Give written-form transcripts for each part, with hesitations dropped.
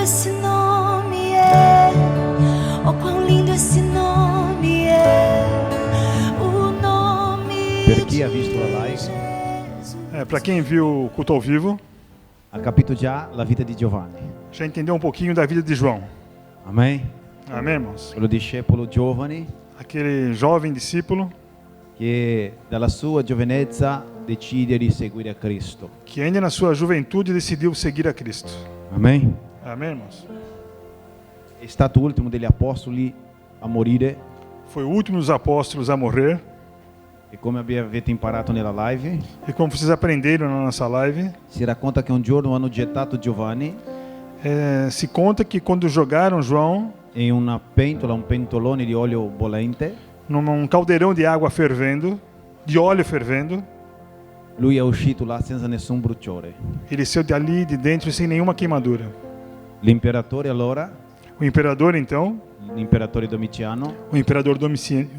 esse nome é. Oh, quão lindo esse nome é. O nome Per chi ha visto la live, Jesus. Para quem viu o culto ao vivo, ha capito già la vita di Giovanni. já entendeu um pouquinho da vida de João. Amen? Amém, irmãos? Quello discepolo giovane Aquele jovem discípulo che dalla sua giovinezza decide di seguire a Cristo. que ainda na sua juventude decidiu seguir a Cristo. Amen? Amém, irmãos? È stato l'ultimo degli apostoli a morire Foi o último dos apóstolos a morrer. e come avete imparato nella live, E como vocês aprenderam na nossa live, si racconta che un giorno hanno gettato Giovanni se conta que quando jogaram João in una pentola, un pentolone di olio bollente, num caldeirão de água fervendo, de óleo fervendo, lui è uscito là senza nessun bruciore. ele saiu dali de dentro sem nenhuma queimadura. L'imperatore allora, O imperador, então, l'imperatore Domiciano, o imperador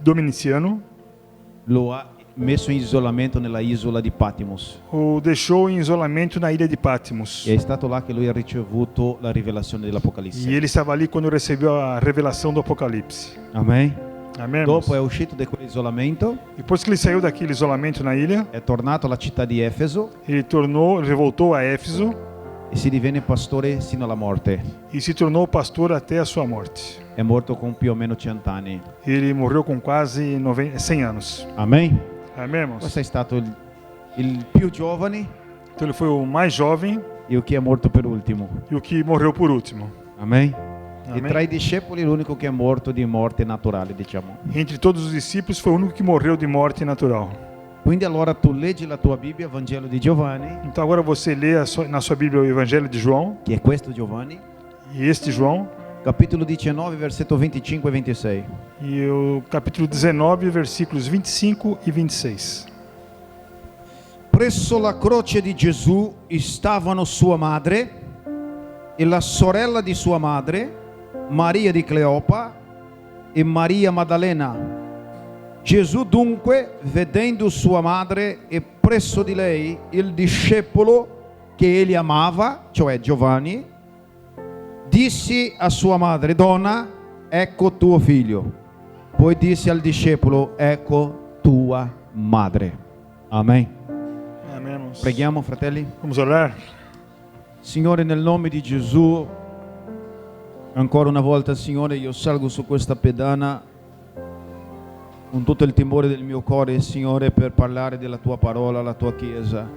Dominiciano, lo ha messo in isolamento nella isola di Patmos. o deixou em isolamento na ilha de Patmos. E è stato là che lui ha ricevuto la rivelazione dell'Apocalisse. E ele estava ali quando recebeu a revelação do Apocalipse. Amen? Amém, irmãos? Dopo è uscito da quell'isolamento, Depois que ele saiu daquele isolamento na ilha, è tornato alla città di Efeso ele voltou a Éfeso e si divenne pastore sino alla morte. e se tornou pastor até a sua morte. È morto con più o meno 100 anni. Ele morreu com quase 100 anos. Amen? Amém, irmãos? Questo è stato il più giovane Então ele foi o mais jovem e o che è morto per ultimo. e o que morreu por último. Amen? E Amém? tra i discepoli l'unico che è morto di morte naturale, diciamo. Entre todos os discípulos foi o único que morreu de morte natural. Quindi allora tu leggi la tua Bibbia, Vangelo di Giovanni, Então agora você lê na sua Bíblia o Evangelho de João, che è questo Giovanni, e este João, capitolo 19, versetto 25 e 26. e o capítulo 19, versículos 25 e 26. Presso la croce di Gesù stavano sua madre e la sorella di sua madre, Maria di Cleopa e Maria Maddalena. Gesù dunque, vedendo sua madre e presso di lei il discepolo che egli amava, cioè Giovanni, disse a sua madre: Donna, ecco tuo figlio. Poi disse al discepolo: ecco tua madre. Amen. Amém, irmãos? Preghiamo, fratelli. Vamos orar? Signore, nel nome di Gesù, ancora una volta, Signore, io salgo su questa pedana con tutto il timore del mio cuore, Signore, per parlare della tua parola alla tua Chiesa.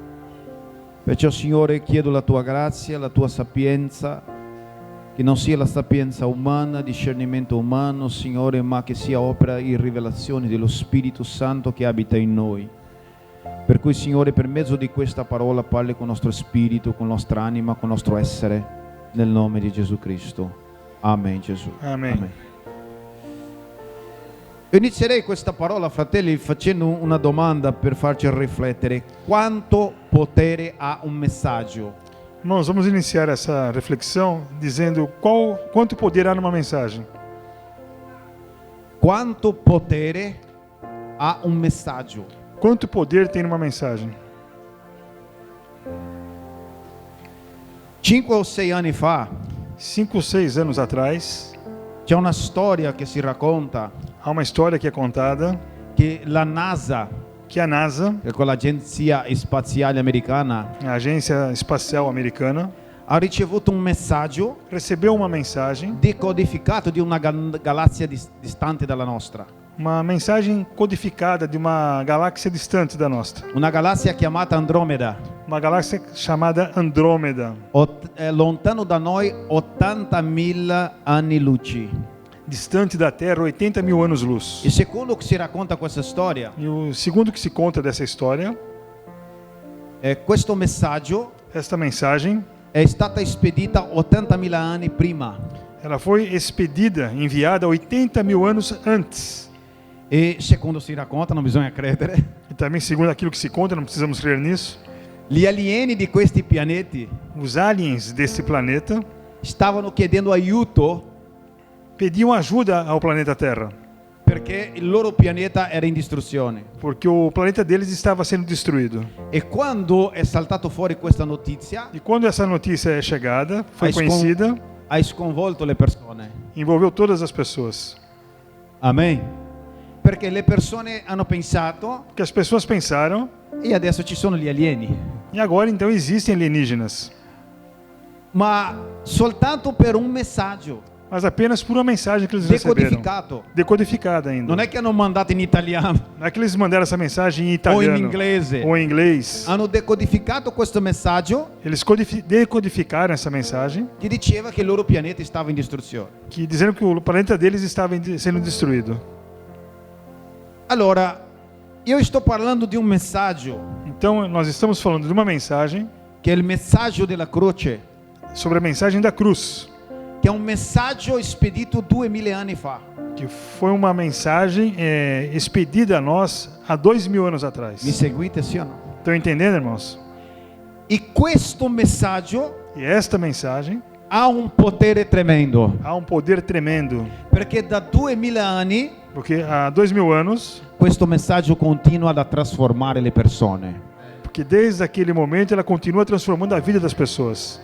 Perciò, Signore, chiedo la tua grazia, la tua sapienza, che non sia la sapienza umana, discernimento umano, Signore, ma che sia opera e rivelazione dello Spirito Santo che abita in noi. Per cui, Signore, per mezzo di questa parola parli con il nostro spirito, con la nostra anima, con il nostro essere, nel nome di Gesù Cristo. Amen, Gesù. Amen. Io inizierei questa parola, fratelli, facendo una domanda per farci riflettere. Quanto potere ha un messaggio? Irmãos, vamos iniciar essa reflexão dizendo quanto poder há numa mensagem. Quanto potere ha un messaggio? Quanto poder tem numa mensagem? 5 o 6 anni fa 5 ou 6 anos atrás, c'è una storia che si racconta há uma história que é contada che la NASA, que a NASA, che è quell'agenzia spaziale americana, a Agência Espacial Americana, ha ricevuto un messaggio recebeu uma mensagem, decodificato di una galassia distante dalla nostra. uma mensagem codificada de uma galáxia distante da nossa. Una galassia chiamata Andromeda, Uma galáxia chamada Andrômeda, lontano da noi 80.000 anni luci. distante da Terra 80.000 anos-luz. E secondo che si racconta questa storia, E o segundo que se conta dessa história, questo messaggio esta mensagem, è stata spedita 80.000 anni prima. ela foi expedida, enviada 80.000 anos antes. E secondo si racconta, non bisogna credere, E também, segundo aquilo que se conta, não precisamos crer nisso, gli alieni di questi pianeti os aliens desse planeta stavano chiedendo aiuto pediam ajuda ao planeta Terra, perché il loro pianeta era in distruzione. porque o planeta deles estava sendo destruído. E quando è saltato fuori questa notizia, E quando essa notícia é chegada, foi conhecida, ha sconvolto le persone. envolveu todas as pessoas. Amen. Perché le persone hanno pensato Porque as pessoas pensaram, e adesso ci sono gli alieni. e agora então existem alienígenas. Ma soltanto per un messaggio Mas apenas por uma mensagem que eles receberam. decodificato. Decodificada ainda. Non è che hanno mandato in italiano Não é que eles mandaram essa mensagem em o in italiano inglese. ou em inglês. Hanno decodificato questo messaggio Eles decodificaram essa mensagem che diceva che il loro pianeta stava in distruzione. que dizendo que o planeta deles estava sendo destruído. Allora, io sto parlando di un messaggio Então nós estamos falando de uma mensagem che è il messaggio della croce, sobre a mensagem da cruz, che è un messaggio spedito 2000 anni fa. que foi uma mensagem expedida a nós há 2000 anos Mi atrás. seguite, sì o no? Estão entendendo, irmãos? E questo messaggio E esta mensagem ha un potere tremendo, há um poder tremendo, perché da 2000 anni porque há 2000 anos, questo messaggio continua a trasformare le persone. porque desde aquele momento ela continua transformando a vida das pessoas.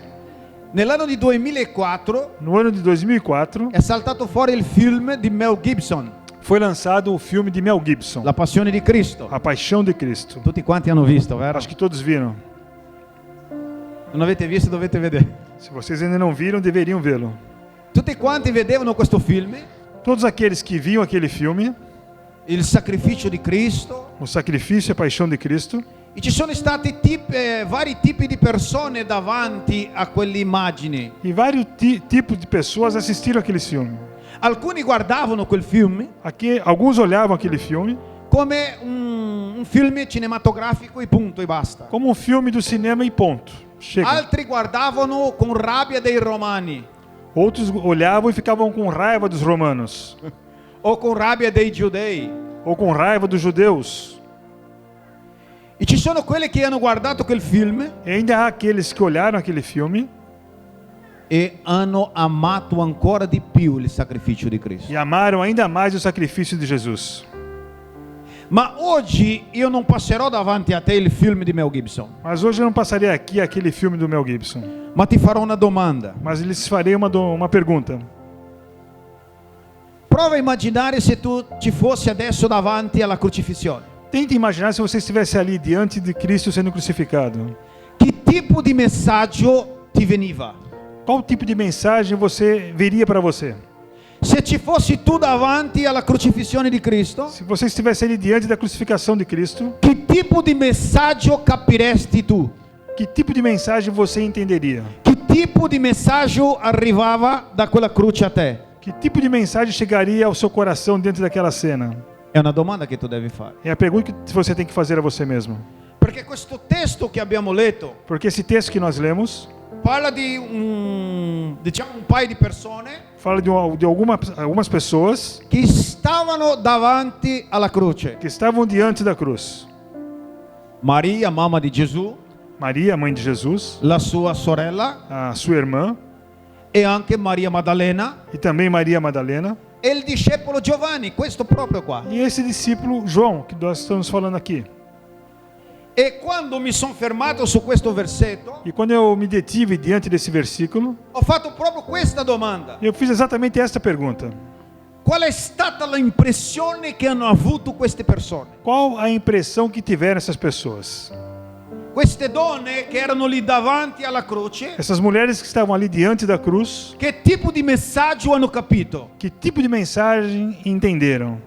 Nell'anno di 2004 No ano de 2004, è saltato fuori il film di Mel Gibson, foi lançado o filme de Mel Gibson, La Passione di Cristo. A Paixão de Cristo. Tutti quanti hanno visto, vero? Acho que todos viram. Non avete visto, dovete vedere. Se vocês ainda não viram, deveriam vê-lo. Tutti quanti vedevano questo film, Todos aqueles que viam aquele filme, il sacrificio di Cristo, o sacrifício e a paixão de Cristo, e ci sono stati vari tipi di persone davanti a quell'immagine. e vários tipos de pessoas assistiram aquele filme. Alcuni guardavano quel film Aqui, alguns olhavam aquele filme come un film cinematografico e punto e basta. como um filme do cinema e ponto. Chega. Altri guardavano con rabbia dei romani Outros olhavam e ficavam com raiva dos romanos, o con rabbia dei giudei. ou com raiva dos judeus. E ci sono quelli che hanno guardato quel film E ainda há aqueles que olharam aquele filme e hanno amato ancora di più il sacrificio di Cristo. e amaram ainda mais o sacrifício de Jesus. Ma oggi io non passerò davanti a te il film di Mel Gibson, Mas hoje eu não passaria aqui aquele filme do Mel Gibson. ma ti farò una domanda. Mas lhes farei uma pergunta. Prova a immaginare se tu ci fossi adesso davanti alla crocifissione. Tente imaginar se você estivesse ali diante de Cristo sendo crucificado. Che tipo di messaggio ti veniva? Qual tipo de mensagem você veria para você? Se ci fossi tu davanti alla crocifissione di Cristo, Se você estivesse ali diante da crucificação de Cristo, che tipo di messaggio capiresti tu? que tipo de mensagem você entenderia? Che tipo di messaggio arrivava da quella croce a te? Que tipo de mensagem chegaria ao seu coração dentro daquela cena? È una domanda che tu devi fare. É a pergunta que você tem que fazer a você mesmo. Perché questo testo che abbiamo letto Porque esse texto que nós lemos parla di diciamo un paio di persone fala de algumas pessoas che stavano davanti alla croce. que estavam diante da cruz. Maria, mamma di Gesù, Maria, mãe de Jesus, la sua sorella a sua irmã e anche Maria Maddalena e também Maria Madalena e il discepolo Giovanni, questo proprio qua. e esse discípulo João, que nós estamos falando aqui. E quando mi sono fermato su questo versetto, E quando eu me detive diante desse versículo, ho fatto proprio questa domanda. eu fiz exatamente esta pergunta. Qual è stata l'impressione che hanno avuto queste persone? Qual a impressão que tiveram essas pessoas? Queste donne che erano lì davanti alla croce, Essas mulheres que estavam ali diante da cruz, che tipo di messaggio hanno capito? que tipo de mensagem entenderam?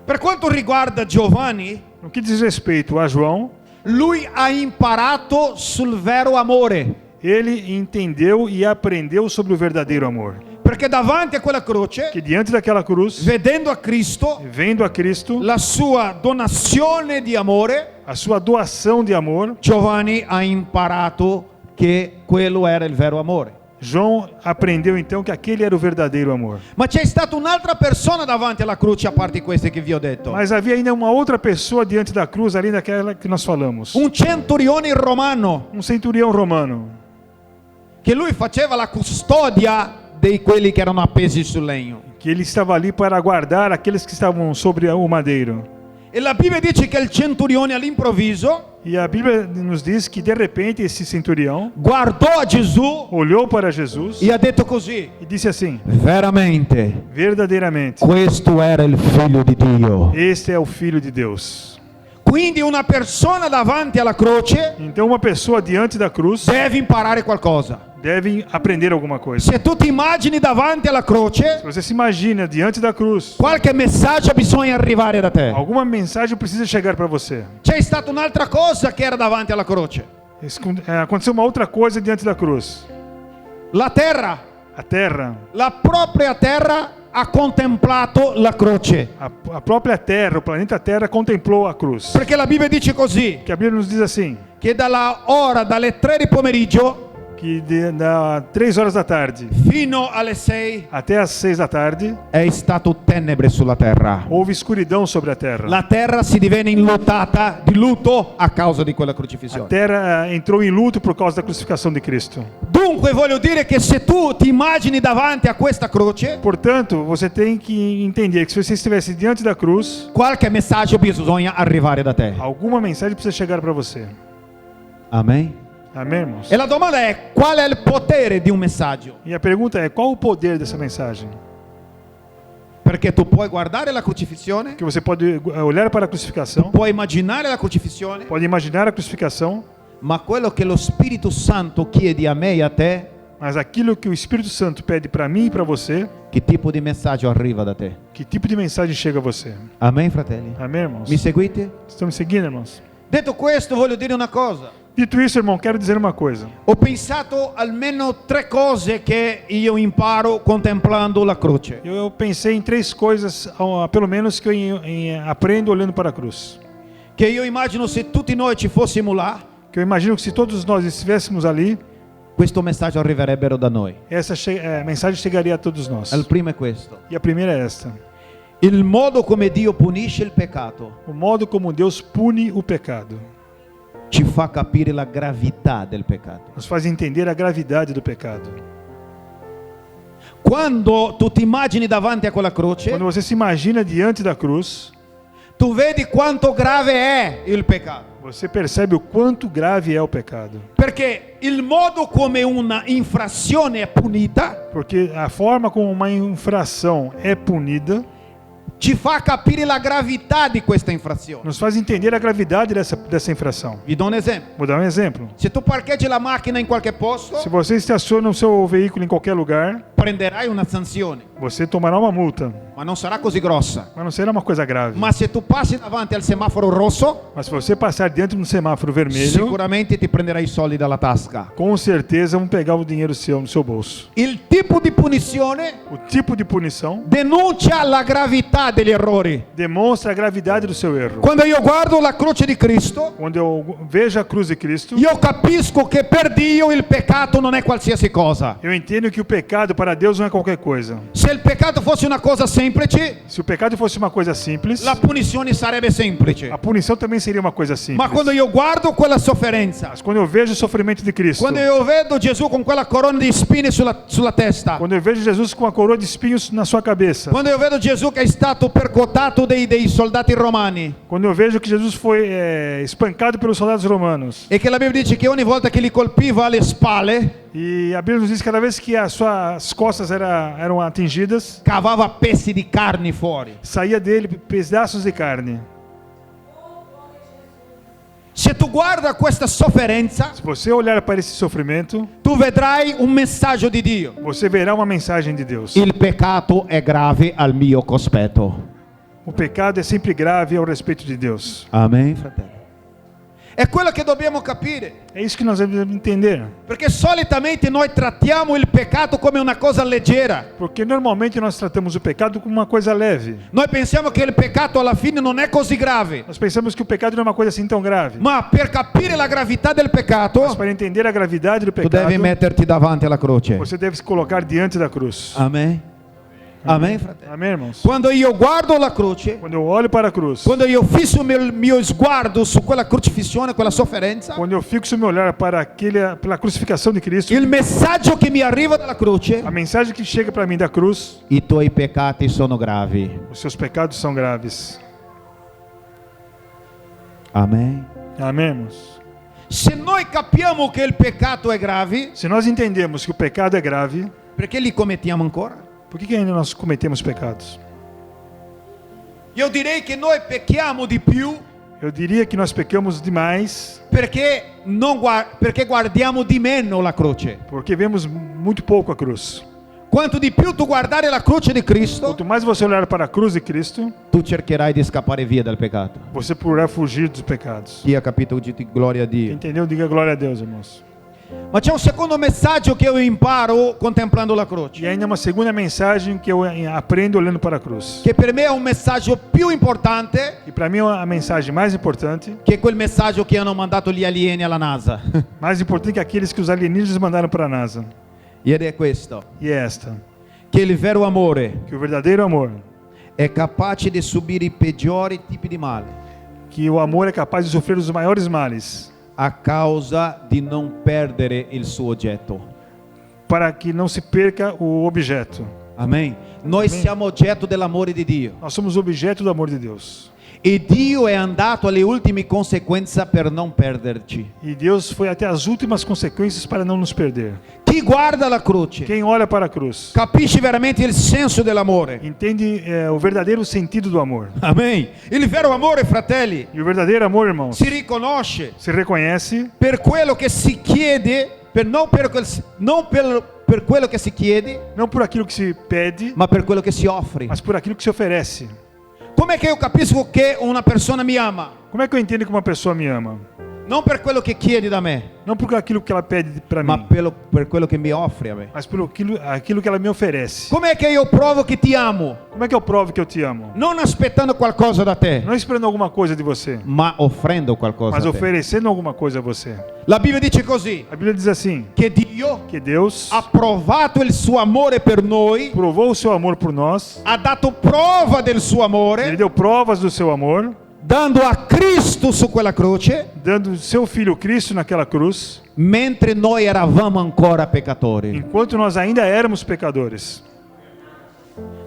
Per quanto riguarda Giovanni, No que diz respeito a João, lui ha imparato sul vero amore, ele entendeu e aprendeu sobre o verdadeiro amor. perché davanti a quella croce, Que diante daquela cruz, vedendo a Cristo, vendo a Cristo, la sua donazione di amore, a sua doação de amor, Giovanni ha imparato che quello era il vero amore. João aprendeu então que aquele era o verdadeiro amor. Ma c'è stata un'altra persona davanti alla croce, a parte queste che vi ho detto. Mas havia ainda uma outra pessoa diante da cruz, além daquela que nós falamos. Un centurione romano, Centurião romano, che lui faceva la custodia di quelli che erano appesi sul legno. que ele estava ali para guardar aqueles que estavam sobre o madeiro. E la Bibbia dice che il centurione all'improvviso E a Bíblia nos diz que de repente esse centurião guardò a Gesù olhou para Jesus e ha detto così: e disse assim: veramente, verdadeiramente, questo era il figlio di Dio. este é o Filho de Deus. Quindi una persona davanti alla croce Então uma pessoa diante da cruz deve imparare qualcosa. deve aprender alguma coisa. Se tu ti immagini davanti alla croce, Se você se imagina diante da cruz, qualche messaggio bisogna arrivare da te. alguma mensagem precisa chegar para você. C'è stata un'altra cosa che era davanti alla croce. Aconteceu uma outra coisa diante da cruz. La terra, A terra, la propria terra ha contemplato la croce. a própria terra, o planeta Terra contemplou a cruz. Perché la Bibbia dice così, Que a Bíblia nos diz assim, che dalle 3 di pomeriggio que da 3 horas da tarde fino alle 6 até às 6 da tarde è stato tenebre sulla terra. houve escuridão sobre a terra. La terra si divenne inluttata di lutto a causa di quella A crocifissione. terra entrou em luto por causa da crucificação de Cristo. Dunque voglio dire che se tu ti immagini davanti a questa croce, Portanto, você tem que entender que se você estivesse diante da cruz, qualche messaggio bisogna arrivare da te. alguma mensagem precisa chegar para você. Amen. Amém, irmãos? E la domanda è: qual è il potere di un messaggio? E a pergunta é, qual o poder dessa mensagem? Perché tu puoi guardare la crocifissione, Que você pode olhar para a crucificação, puoi immaginare la crocifissione, pode imaginar a crucificação, ma quello che lo Spirito Santo chiede a me e a te, mas aquilo que o Espírito Santo pede para mim e para você, che tipo di messaggio arriva da te? que tipo de mensagem chega a você? Amen, fratelli? Amém, irmãos? Mi seguite? Estão me seguindo, irmãos? Detto questo, voglio dire una cosa. Dito isso, irmão, quero dizer uma coisa. Ho pensato almeno 3 cose che io imparo contemplando la croce. Eu pensei em 3 coisas, pelo menos, que eu aprendo olhando para a cruz. Che io immagino se tutti noi ci fossimo là, Que eu imagino que se todos nós estivéssemos ali, questo messaggio arriverebbero da noi. essa mensagem chegaria a todos nós. Il primo è questo: E a primeira é esta: il modo come Dio punisce il peccato o modo como Deus pune o pecado ci fa capire la gravità del peccato. nos faz entender a gravidade do pecado. Quando tu ti immagini davanti a quella croce, Quando você se imagina diante da cruz, tu vedi quanto grave è il peccato. você percebe o quanto grave é o pecado. Perché il modo come una infrazione è punita Porque a forma como uma infração é punida ci fa capire la gravità di questa infrazione. nos faz entender a gravidade dessa infração. Vi do un esempio. Vou dar um exemplo. Se tu parcheggi la macchina in qualche posto, Se você estaciona o seu veículo em qualquer lugar, prenderai una sanzione, você tomará uma multa, ma non sarà così grossa. mas não será uma coisa grave. Ma se tu passi davanti al semaforo rosso, Mas se você passar diante de um semáforo vermelho, sicuramente ti prenderai i soldi dalla tasca. com certeza vão pegar o dinheiro seu no seu bolso. Il tipo di punizione O tipo de punição denuncia la gravità degli errori. demonstra a gravidade do seu erro. Quando io guardo la croce di Cristo, Quando eu vejo a cruz de Cristo, io capisco che per Dio il peccato non è qualsiasi cosa. eu entendo que o pecado para Deus não é qualquer coisa. Se il peccato fosse una cosa semplice, Se o pecado fosse uma coisa simples, la punizione sarebbe semplice. a punição também seria uma coisa Ma simples. quando io guardo quella sofferenza, Mas quando eu vejo o sofrimento de Cristo, quando io vedo Gesù con quella corona di spine sulla testa, quando eu vejo Jesus com a coroa de espinhos na sua cabeça, quando io vedo Gesù che è stato percottato dei soldati romani quando eu vejo que Jesus foi espancado pelos soldados romanos, e che la Bibbia dice che ogni volta che li colpiva alle spalle, e a Bíblia nos diz que cada vez que as suas costas eram atingidas, cavava pezzi di carne fuori. saía dele pedaços de carne. Se tu guarda questa sofferenza, Se você olhar para esse sofrimento, tu vedrai un messaggio di Dio. você verá uma mensagem de Deus. Il peccato è grave al mio cospetto. O pecado é sempre grave ao respeito de Deus. Amen, fratello. È quello che dobbiamo capire, É isso que nós devemos entender. perché solitamente noi trattiamo il peccato come una cosa leggera. Porque normalmente nós tratamos o pecado como uma coisa leve. Noi pensiamo che il peccato alla fine non è così grave, Nós pensamos que o pecado não é uma coisa assim tão grave. ma per capire la gravità del Mas peccato, para entender a gravidade do tu pecado, devi metterti davanti alla croce. você deve se colocar diante da cruz. Amen. Amen, fratello. Amém, irmãos? Quando io guardo la croce, Quando eu olho para a cruz, quando io fisso il mio sguardo su quella crocifissione, quella sofferenza, quando eu fixo meu olhar para pela crucificação de Cristo, il messaggio che mi arriva dalla croce: a mensagem que chega para mim da cruz, i tuoi peccati sono gravi. os seus pecados são graves. Amém. Amém, irmãos? Se noi capiamo che il peccato è grave, Se nós entendemos que o pecado é grave, perché li commettiamo ancora? por que ainda nós cometemos pecados? Io direi che noi pecchiamo di più Eu diria que nós pecamos demais perché guardiamo di meno la croce. porque vemos muito pouco a cruz. Quanto di più tu guardare la croce di Cristo, Quanto mais você olhar para a cruz de Cristo, tu cercherai di scappare via dal peccato. você poderá fugir dos pecados. Chi ha capito, dite gloria a Dio. Entendeu? Diga glória a Deus, irmãos. Ma c'è un secondo messaggio che io imparo contemplando la E croce, ainda uma segunda mensagem que eu aprendo olhando para a cruz. che per me è un messaggio più importante E para mim a mensagem mais importante, che quel messaggio che hanno mandato gli alieni alla NASA. mais importante que aqueles que os alienígenas mandaram para a NASA. Ed è questo, E é esta: che il vero amore que o verdadeiro amor, è capace di subire i peggiori tipi di male que o amor é capaz de sofrer os maiores males, a causa di non perdere il suo oggetto. para que não se perca o objeto. Amen. Noi siamo oggetto dell'amore di Dio. Nós somos objeto do amor de Deus. E Dio è andato alle ultime conseguenze per non perderci. E Deus foi até as últimas consequências para não nos perder. Chi guarda la croce Quem olha para a cruz capisce veramente il senso dell'amore. entende o verdadeiro sentido do amor. Amen. Il vero amore, fratelli, E o verdadeiro amor, irmãos, si riconosce se reconhece per quello che si chiede, non per quello che si chiede, não por aquilo que se pede, ma per quello che si offre. mas por aquilo que se oferece. Com'è che io capisco che una persona mi ama? Como é que eu entendo que uma pessoa me ama? Non per quello che chiede da me, Não por aquilo que ela pede para ma mim, per quello che mi offre a me. mas por aquilo que ela me oferece. Com'è che io provo che ti amo? Como é que eu provo que eu te amo? Non aspettando qualcosa da te, Não esperando alguma coisa de você, ma offrendo qualcosa mas a te. oferecendo alguma coisa a você. La Bibbia dice così, A Bíblia diz assim, che Dio que Deus ha provato il suo amore per noi, provou o seu amor por nós, ha dato prova del suo Ele amore, deu provas do seu amor, dando a Cristo su quella croce, dando seu Filho Cristo naquela cruz, mentre noi eravamo ancora peccatori. enquanto nós ainda éramos pecadores.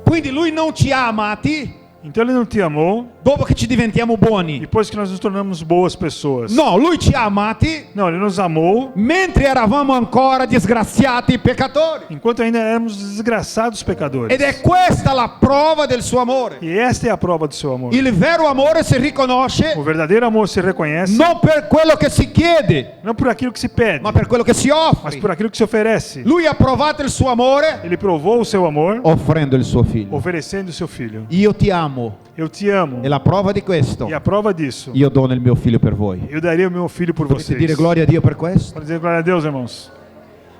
Quindi Lui non ci ha amati Então Ele não te amou dopo che ci diventiamo buoni. depois que nós nos tornamos boas pessoas. No, Lui ci ha amati Não, Ele nos amou mentre eravamo ancora disgraziati peccatori. enquanto ainda éramos desgraçados pecadores. Ed è questa la prova del suo amore. E esta é a prova do seu amor. Il vero amore si riconosce O verdadeiro amor se reconhece non per quello che si chiede, não por aquilo que se pede, ma per quello che si mas offre. por aquilo que se oferece. Lui ha provato il suo amore Ele provou o seu amor offrendo il suo figlio. oferecendo o seu Filho. Io ti amo Eu te amo. e la prova di questo E a prova disso, io dono il mio figlio per voi. eu daria o meu filho por Potete vocês. dire gloria a Dio per questo? Para dizer glória a Deus, irmãos.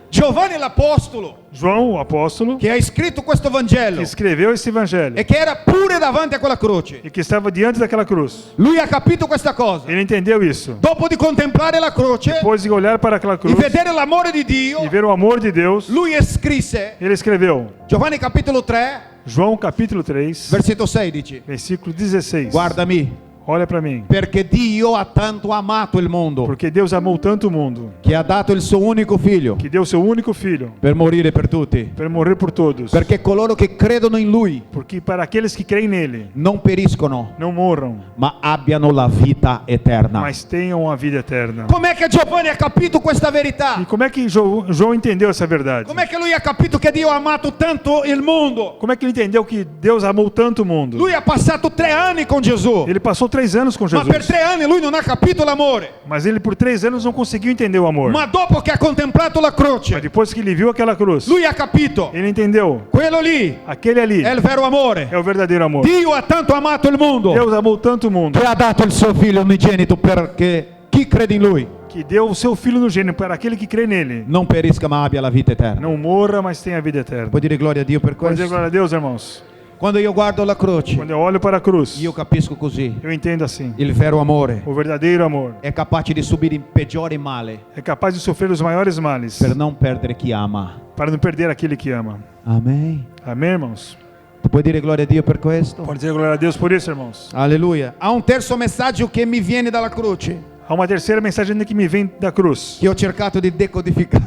Giovanni l'apostolo João, o apóstolo, che ha scritto questo que Vangelo escreveu esse evangelho e che era pure davanti a quella croce, e que estava diante daquela cruz, lui ha capito questa cosa. ele entendeu isso. Dopo di contemplare la croce Depois de olhar para aquela e cruz vedere l'amore di Dio, e ver o amor de Deus, lui scrisse, ele escreveu, Giovanni capitolo 3, João capítulo 3, versetto 16, versículo 16. guardami, Olha para mim. perché Dio ha tanto amato il mondo Porque Deus amou tanto o mundo, che ha dato il suo unico figlio que deu seu único filho per morire per tutti, para morrer por todos. perché coloro che credono in lui Porque para aqueles que creem nele, non periscono, não morram, ma abbiano la vita eterna. mas tenham a vida eterna. Com'è che Giovanni ha capito questa E verità? como é que João entendeu essa verdade? Com'è che lui ha capito che Dio ha amato tanto il mondo? Como é que ele entendeu que Deus amou tanto o mundo? Lui ha passato 3 anni con Gesù, Ele passou 3 anos com ma Jesus, per 3 anni lui non ha capito l'amore. mas ele por 3 anos não conseguiu entender o amor. Ma dopo che ha contemplato la Mas croce, depois que ele viu aquela cruz, lui ha capito, ele entendeu. quello lì Aquele ali è il vero amore. é o verdadeiro amor. Dio ha tanto amato il mondo Deus amou tanto o mundo che ha dato il suo figlio unigenito perché chi crede in lui que deu o seu filho no gênero para aquele que crê nele. non perisca ma abbia la vita eterna. Não morra, mas tenha a vida eterna. Puoi dire gloria a Dio per Pode dizer questo? glória a Deus, irmãos. Quando io guardo la croce, Quando eu olho para a cruz, io capisco così. eu entendo assim. Il vero amore O verdadeiro amor è capace di subire il peggiore male é capaz de sofrer os maiores males per non perdere chi ama. para não perder aquele que ama. Amen. Amém, irmãos? Tu puoi dire gloria a Dio per questo? Pode dizer glória a Deus por isso, irmãos. Alleluia. Ha un terzo messaggio che mi viene dalla croce, Há uma terceira mensagem ainda que me vem da cruz. che ho cercato di decodificare.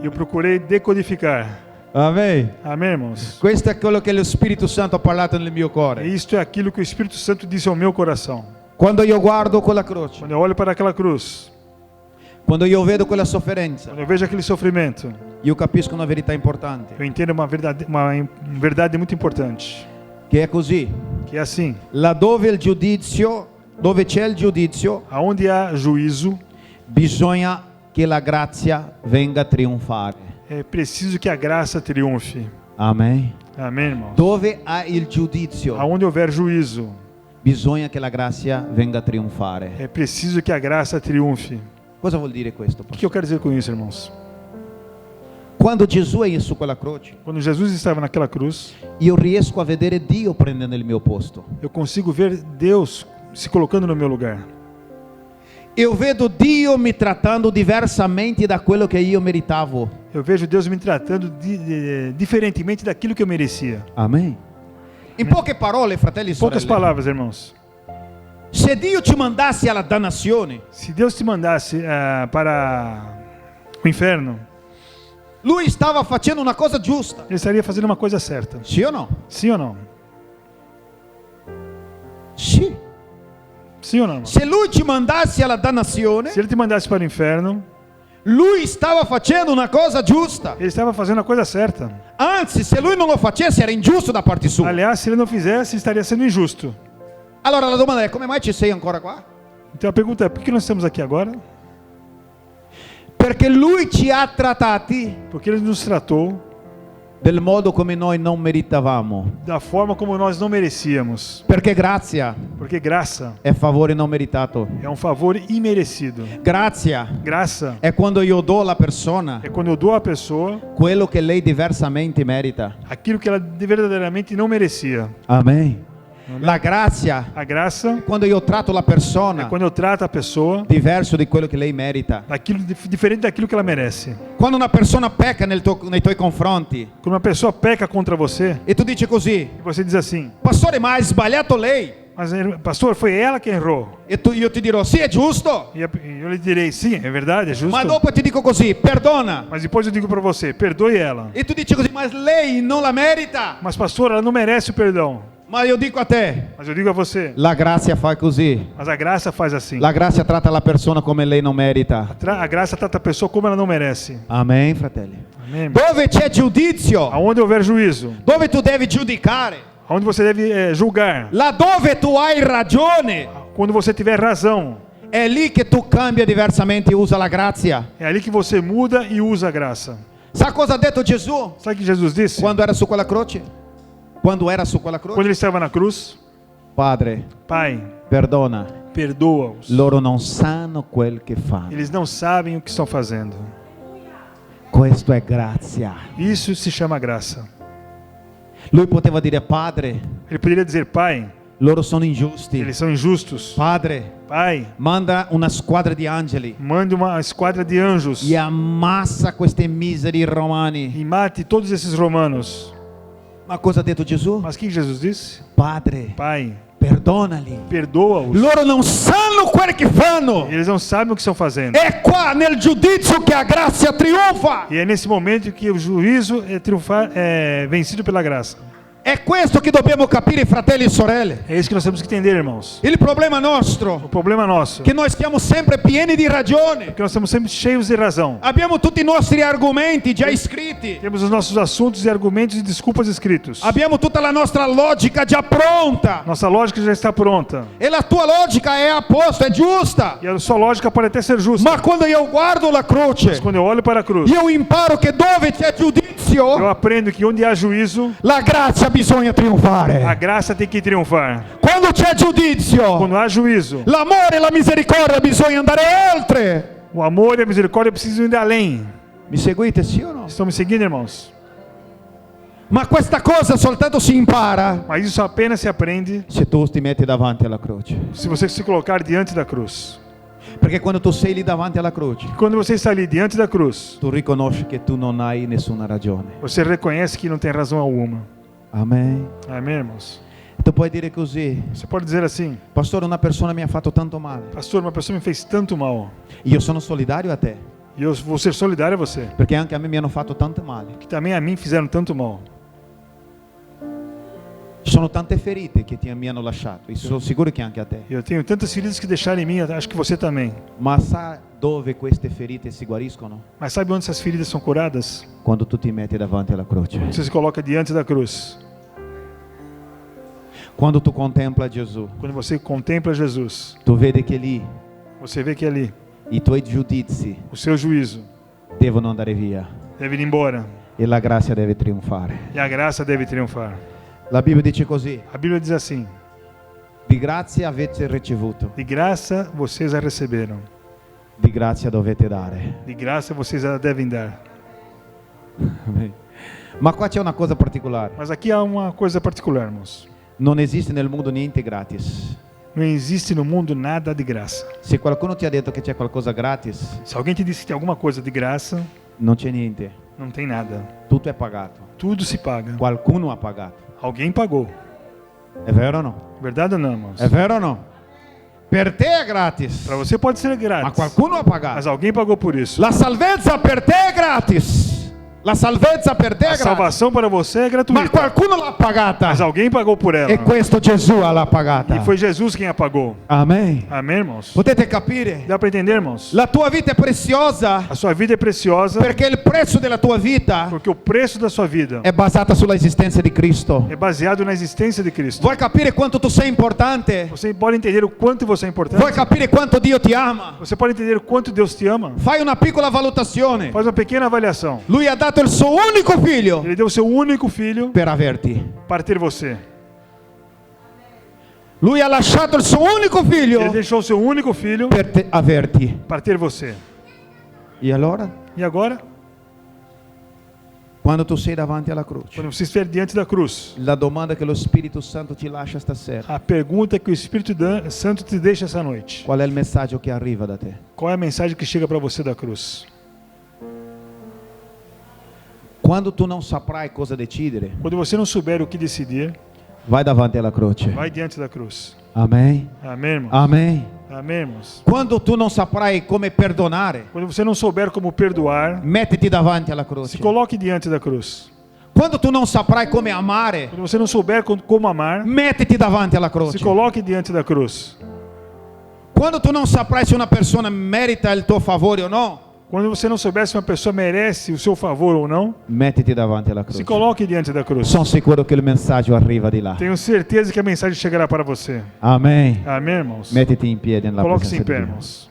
Eu procurei decodificar. Amen. Amém, irmãos? Questo è quello che lo Spirito Santo ha parlato nel mio E cuore. isto é aquilo que o Espírito Santo disse ao meu coração. Quando io guardo quella croce, Quando eu olho para aquela cruz, quando io vedo quella sofferenza, quando eu vejo aquele sofrimento, io capisco una verità importante, eu entendo uma verdade muito importante, che è così. que é assim: Laddove il giudizio, dove c'è il giudizio, aonde há juízo, bisogna che la grazia venga a trionfare. é preciso que a graça triunfe. Amen. Amém, irmãos? Dove ha il giudizio, Aonde houver juízo, bisogna che la grazia venga a trionfare. é preciso que a graça triunfe. Cosa vuol dire questo? O que eu quero dizer com isso, irmãos? Quando Gesù è su quella croce, Quando Jesus estava naquela cruz, io riesco a vedere Dio prendendo il mio posto. eu consigo ver Deus se colocando no meu lugar. Eu vedo Dio mi trattando diversamente da quello che io meritavo. Eu vejo Deus me tratando diferentemente daquilo que eu merecia. Amen. In poche parole, fratelli e Poucas sorelle, palavras, irmãos. se Dio ci mandasse alla dannazione, Se Deus te mandasse para o inferno, Lui stava facendo una cosa giusta. Ele estaria fazendo uma coisa certa. Sì o no? Sim ou não? Sì. Sim ou não, irmão? Se Lui ci mandasse alla dannazione, Se Ele te mandasse para o inferno, Lui stava facendo una cosa giusta. Ele estava fazendo a coisa certa. Anzi, se Lui non lo facesse era ingiusto da parte sua. Aliás, se Ele não fizesse, estaria sendo injusto. Allora la domanda è: come mai ci sei ancora qua? Então a pergunta é, por que nós estamos aqui agora? Perché Lui ci ha trattati Porque Ele nos tratou del modo come noi non meritavamo. da forma como nós não merecíamos. Perché grazia Porque graça è favore non meritato. é um favor imerecido. Grazia Graça è quando io do alla persona é quando eu dou à pessoa quello che lei diversamente merita. aquilo que ela verdadeiramente não merecia. Amen. La grazia A graça è quando io tratto la é persona quando eu trato a pessoa diverso di quello che lei merita. diferente daquilo que ela merece. Quando una persona pecca nei tuoi confronti Quando uma pessoa peca contra você, e tu dici così: e você diz assim, pastore, ma ha sbagliato lei. mas pastor, foi ela que errou. E io ti dirò: sì, è giusto. E eu lhe direi, sim, é verdade, é justo. Ma dopo ti dico così: perdona. Mas depois eu digo para você, perdoe ela. E tu dici così: ma lei non la merita. Mas pastor, ela não merece o perdão. Ma io dico a te: Mas eu digo a você, la grazia fa così. mas a graça faz assim. La grazia tratta la persona come lei non merita. A graça trata a pessoa como ela não merece. Amen, fratelli. Amém? Dove c'è giudizio, Aonde houver juízo, dove tu devi giudicare, aonde você deve julgar, laddove tu hai ragione, quando você tiver razão, è lì che tu cambia diversamente e usa la grazia. é ali que você muda e usa a graça. Sa cosa ha detto Gesù Sabe o que Jesus disse? quando era su quella croce? Quando era su quella croce? Quando ele estava na cruz, Padre, Pai, perdona, perdoa-os. loro non sanno quel che fanno. Eles não sabem o que estão fazendo. Questo è grazia. Isso se chama graça. Lui poteva dire: Padre, Ele poderia dizer, Pai, loro sono ingiusti. eles são injustos. Padre, Pai, manda una squadra di angeli mande uma esquadra de anjos e ammassa questi miseri romani. e mate todos esses romanos. Ma cosa ha detto Gesù? Mas o que Jesus disse? Padre, Pai, perdonali. perdoa-os. Loro non sanno quel che fanno. Eles não sabem o que estão fazendo. È qua nel giudizio che a grazia trionfa. E é nesse momento que o juízo é vencido pela graça. È questo che dobbiamo capire, fratelli e sorelle. É isso que nós temos que entender, irmãos. Il problema O nostro problema nosso è che noi siamo sempre pieni di ragione. é que nós estamos sempre cheios de razão. Abbiamo tutti i nostri argomenti già iscritti. Temos os nossos assuntos e argumentos e desculpas escritos. Abbiamo tutta la nostra logica già pronta. Nossa lógica já está pronta. E la tua logica è a posto, è giusta. E a sua lógica pode até ser justa. Ma quando io guardo la Mas croce, quando eu olho para a cruz, io imparo che dove c'è eu giudizio, aprendo que onde há juízo, la grazia bisogna a trionfare. graça tem que triunfar. Quando c'è giudizio, Quando há juízo, l'amore e la misericordia bisogna andare oltre. o amor e a misericórdia precisam ir além. Mi seguite, sì o no? Estão me seguindo, irmãos? Ma questa cosa soltanto si impara Mas isso apenas se aprende se tu ti metti davanti alla croce. se você se colocar diante da cruz. Perché quando tu sei lì davanti alla croce, Quando você está ali diante da cruz, tu riconosci che tu non hai nessuna ragione. você reconhece que não tem razão alguma. Amen. Amém, irmãos? Tu puoi dire così: Você pode dizer assim, Pastore, una persona mi ha fatto tanto male. pastor, uma pessoa me fez tanto mal. Io sono solidario a te, E eu vou ser solidário a você. perché anche a me mi hanno fatto tanto male. Que também a mim fizeram tanto mal. sono tante ferite che mi hanno lasciato e sono sicuro che anche a te. Eu tenho tantas feridas que deixaram em mim, acho que você também. Ma sa dove queste ferite si guariscono? Mas sabe onde essas feridas são curadas? Quando tu ti metti davanti alla croce. Você se coloca diante da cruz. Quando tu contempla Gesù, Quando você contempla Jesus, tu vedi che lì você vê que ali i tuoi giudizi o seu juízo devono andare via deve ir embora e la grazia deve trionfare. e a graça deve triunfar. La Bibbia dice così: A Bíblia diz assim: di grazia avete ricevuto, de graça vocês a receberam, di grazia dovete dare. de graça vocês a devem dar. Ma qua c'è una cosa particolare. Mas aqui há uma coisa particular, irmãos. Non esiste nel mondo niente gratis. Não existe no mundo nada de graça. Se qualcuno ti ha detto che c'è qualcosa gratis, Se alguém te disse que tem alguma coisa de graça, non c'è niente. não tem nada. Tutto è pagato. Tudo se paga. Qualcuno ha pagato. Alguém pagou. È vero o no? Verdade ou não, irmãos? È vero o no? Per te è gratis, Para você pode ser ma grátis, qualcuno ha mas pagato. alguém pagou por isso. La salvezza per te è gratis. La salvezza per te A è gratis, salvação para você é ma gratuita, qualcuno l'ha pagata. mas alguém pagou por ela. E questo Gesù l'ha pagata. E foi Jesus quem a pagou. Amen. Amém, irmãos? Potete capire? Dá para entender, irmãos? La tua vita è preziosa A sua vida é preciosa perché il prezzo della tua vita porque o preço da sua vida è basata sulla esistenza di Cristo. é baseado na existência de Cristo. Vuoi capire quanto tu sei importante? Você pode entender o quanto você é Vuoi importante? capire quanto Dio ti ama? Você pode entender o quanto Deus te ama? Fai una piccola valutazione. Faz uma pequena avaliação. Lui ha dato il suo unico figlio Ele deu o seu único filho per averti. para ter você. Lui ha lasciato il suo unico Ele figlio deixou o seu único filho per averti. para ter você. E allora, E agora, quando tu sei davanti alla croce, quando você estiver diante da cruz, la domanda che lo Spirito Santo ti lascia stasera: a pergunta que o Espírito Santo te deixa essa noite: qual è il messaggio che arriva da te? qual é a mensagem que chega para você da cruz? Quando tu non saprai cosa decidere, Quando você não souber o que decidir, vai davanti alla croce. vai diante da cruz. Amen. Amém, irmãos? Amen. Amém, irmãos? Quando tu non saprai come perdonare, Quando você não souber como perdoar, mettiti davanti alla se croce. coloque diante da cruz. Quando tu non saprai come amare, Quando você não souber como amar, mettiti davanti alla se croce. coloque diante da cruz. Quando tu non saprai se una persona merita il tuo favore o no, Quando você não souber se uma pessoa merece o seu favor ou não, mettiti davanti alla se croce. coloque diante da cruz. Sono sicuro che il messaggio arriva di là. Tenho certeza que a mensagem chegará para você. Amen. Amém, irmãos? Mettiti in piedi nella Coloque-se presenza em di pé, Dio. irmãos.